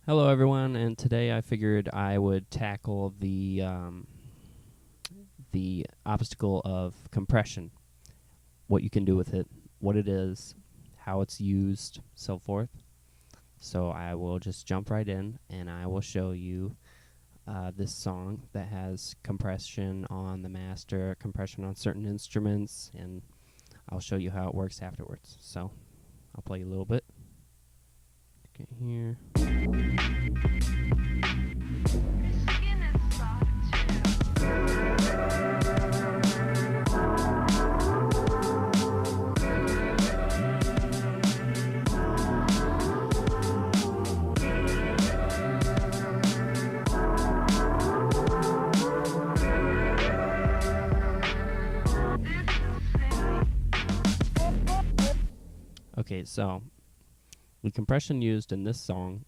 Hello, everyone, and today I figured I would tackle the obstacle of compression, what you can do with it, what it is, how it's used, so forth. So I will just jump right in, and I will show you this song that has compression on the master, compression on certain instruments, and I'll show you how it works afterwards. So I'll play you a little bit. Okay, here. Okay, so the compression used in this song,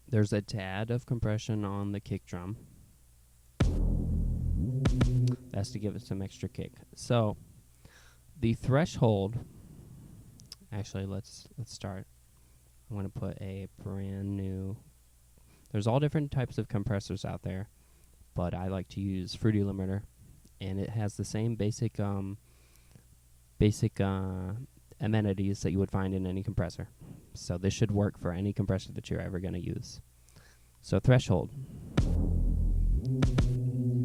there's a tad of compression on the kick drum. That's to give it some extra kick. So the threshold, actually let's start. I'm going to put a brand new, there's all different types of compressors out there, but I like to use Fruity Limiter, and it has the same basic amenities that you would find in any compressor. So this should work for any compressor that you're ever going to use. So threshold.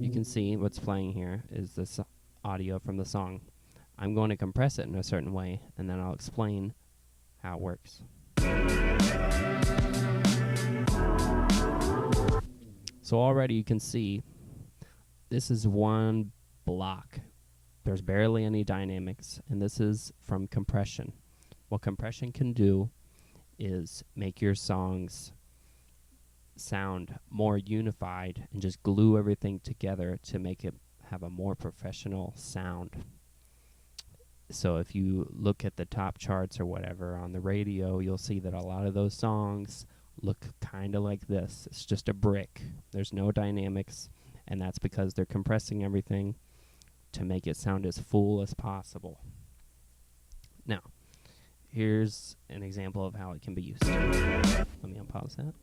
You can see what's playing here is this audio from the song. I'm going to compress it in a certain way, and then I'll explain how it works. So already you can see this is one block. There's barely any dynamics, and this is from compression. What compression can do is make your songs sound more unified and just glue everything together to make it have a more professional sound. So if you look at the top charts or whatever on the radio, you'll see that a lot of those songs look kind of like this. It's just a brick. There's no dynamics, and that's because they're compressing everything to make it sound as full as possible. Now, here's an example of how it can be used. Let me unpause that.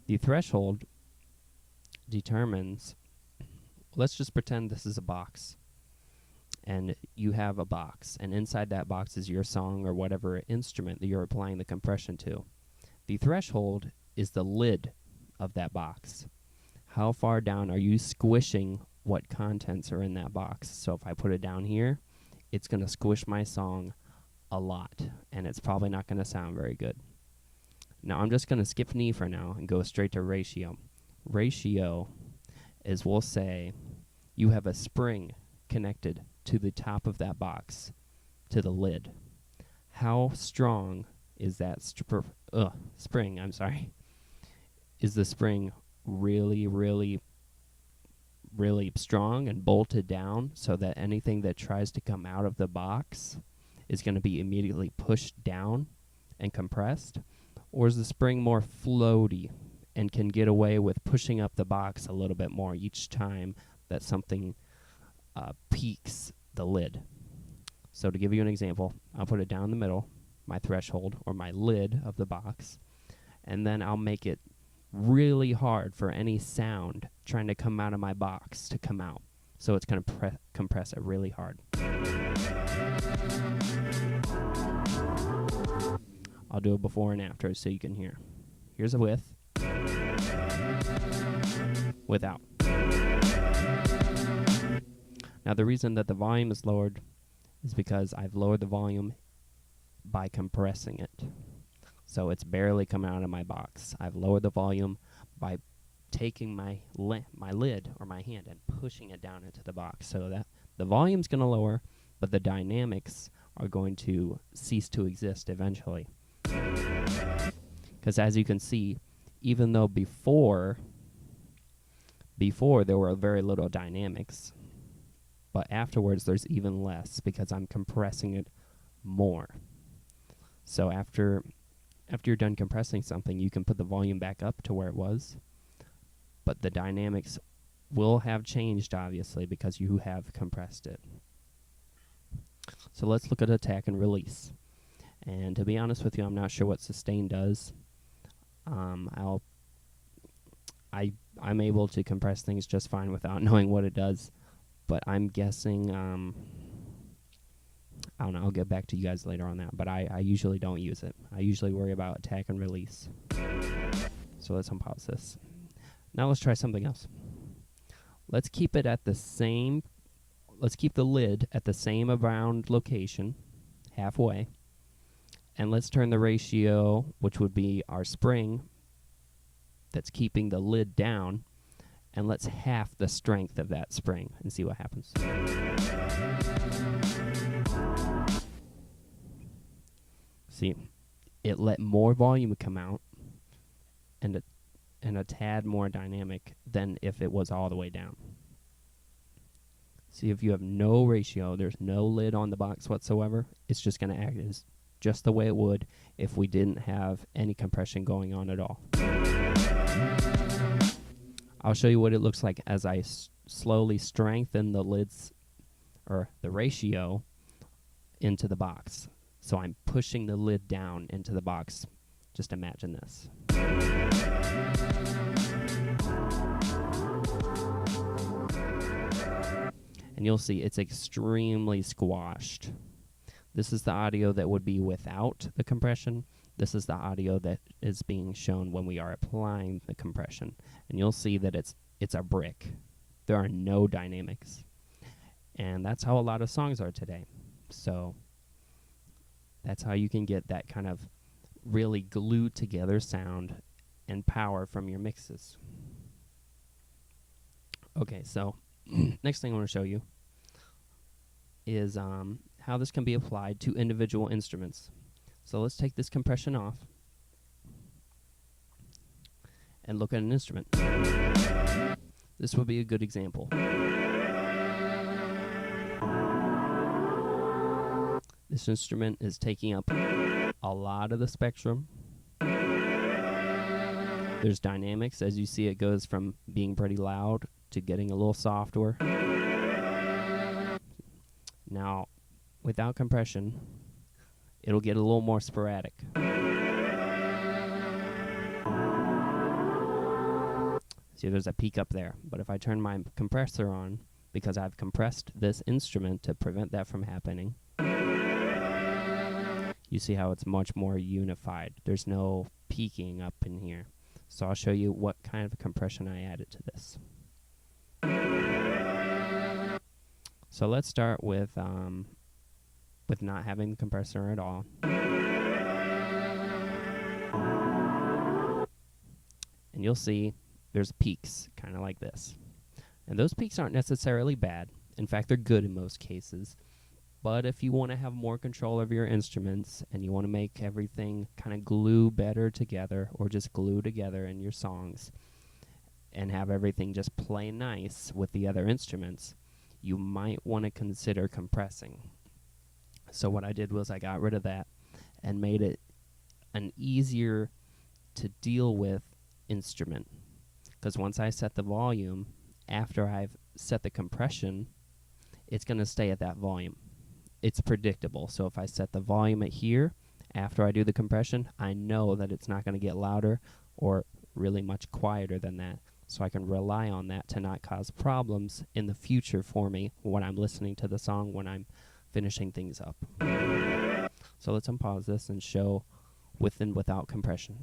The threshold determines, let's just pretend this is a box, and you have a box, and inside that box is your song or whatever instrument that you're applying the compression to. The threshold is the lid of that box. How far down are you squishing what contents are in that box? So if I put it down here, it's going to squish my song a lot, and it's probably not going to sound very good. Now I'm just going to skip knee for now and go straight to ratio. Ratio is, we'll say, you have a spring connected to the top of that box, to the lid. How strong is that spring? Is the spring really, really, really strong and bolted down so that anything that tries to come out of the box is going to be immediately pushed down and compressed? Or is the spring more floaty and can get away with pushing up the box a little bit more each time that something peaks the lid? So to give you an example, I'll put it down the middle, my threshold or my lid of the box, and then I'll make it really hard for any sound trying to come out of my box to come out. So it's going to compress it really hard. I'll do a before and after so you can hear. Here's a with, without. Now the reason that the volume is lowered is because I've lowered the volume by compressing it. So it's barely coming out of my box. I've lowered the volume by taking my lid or my hand and pushing it down into the box, so that the volume's going to lower, but the dynamics are going to cease to exist eventually. Because as you can see, even though before there were very little dynamics, but afterwards there's even less because I'm compressing it more. So after you're done compressing something, you can put the volume back up to where it was, but the dynamics will have changed, obviously, because you have compressed it. So let's look at attack and release. And to be honest with you, I'm not sure what sustain does. I'm able to compress things just fine without knowing what it does, but I'm guessing, I don't know, I'll get back to you guys later on that, but I usually don't use it. I usually worry about attack and release. So let's unpause this. Now let's try something else. Let's keep it at the same, let's keep the lid at the same around location, halfway, and let's turn the ratio, which would be our spring that's keeping the lid down, and let's half the strength of that spring and see what happens. See, it let more volume come out and a tad more dynamic than if it was all the way down. See, if you have no ratio, there's no lid on the box whatsoever, it's just going to act as just the way it would if we didn't have any compression going on at all. I'll show you what it looks like as I slowly strengthen the lids, or the ratio, into the box. So I'm pushing the lid down into the box. Just imagine this. And you'll see it's extremely squashed. This is the audio that would be without the compression. This is the audio that is being shown when we are applying the compression. And you'll see that it's a brick. There are no dynamics. And that's how a lot of songs are today. So that's how you can get that kind of really glued together sound and power from your mixes. Okay, so next thing I want to show you is how this can be applied to individual instruments. So let's take this compression off and look at an instrument. This would be a good example. This instrument is taking up a lot of the spectrum. There's dynamics. As you see, it goes from being pretty loud to getting a little softer. Now, without compression, it'll get a little more sporadic. See, there's a peak up there. But if I turn my compressor on, because I've compressed this instrument to prevent that from happening, you see how it's much more unified. There's no peaking up in here. So I'll show you what kind of compression I added to this. So let's start with not having the compressor at all. And you'll see there's peaks, kind of like this. And those peaks aren't necessarily bad. In fact, they're good in most cases. But if you want to have more control of your instruments and you want to make everything kind of glue better together, or just glue together in your songs and have everything just play nice with the other instruments, you might want to consider compressing. So what I did was I got rid of that and made it an easier to deal with instrument. Because once I set the volume, after I've set the compression, it's going to stay at that volume. It's predictable. So if I set the volume at here, after I do the compression, I know that it's not going to get louder or really much quieter than that. So I can rely on that to not cause problems in the future for me when I'm listening to the song, when I'm finishing things up. So let's unpause this and show with and without compression.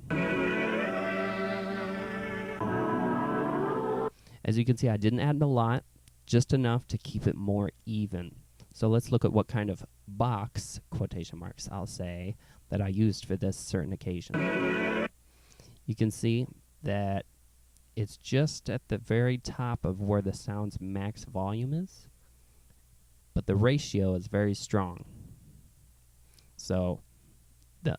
As you can see, I didn't add a lot, just enough to keep it more even. So let's look at what kind of box, quotation marks, I'll say, that I used for this certain occasion. You can see that it's just at the very top of where the sound's max volume is, but the ratio is very strong. So the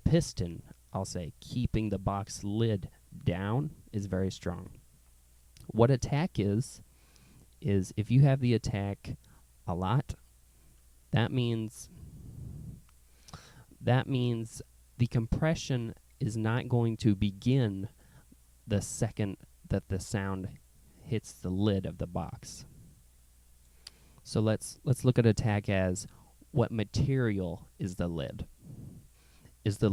piston, I'll say, keeping the box lid down is very strong. What attack is if you have the attack a lot, that means the compression is not going to begin the second that the sound hits the lid of the box. So let's look at attack as what material is the lid. is the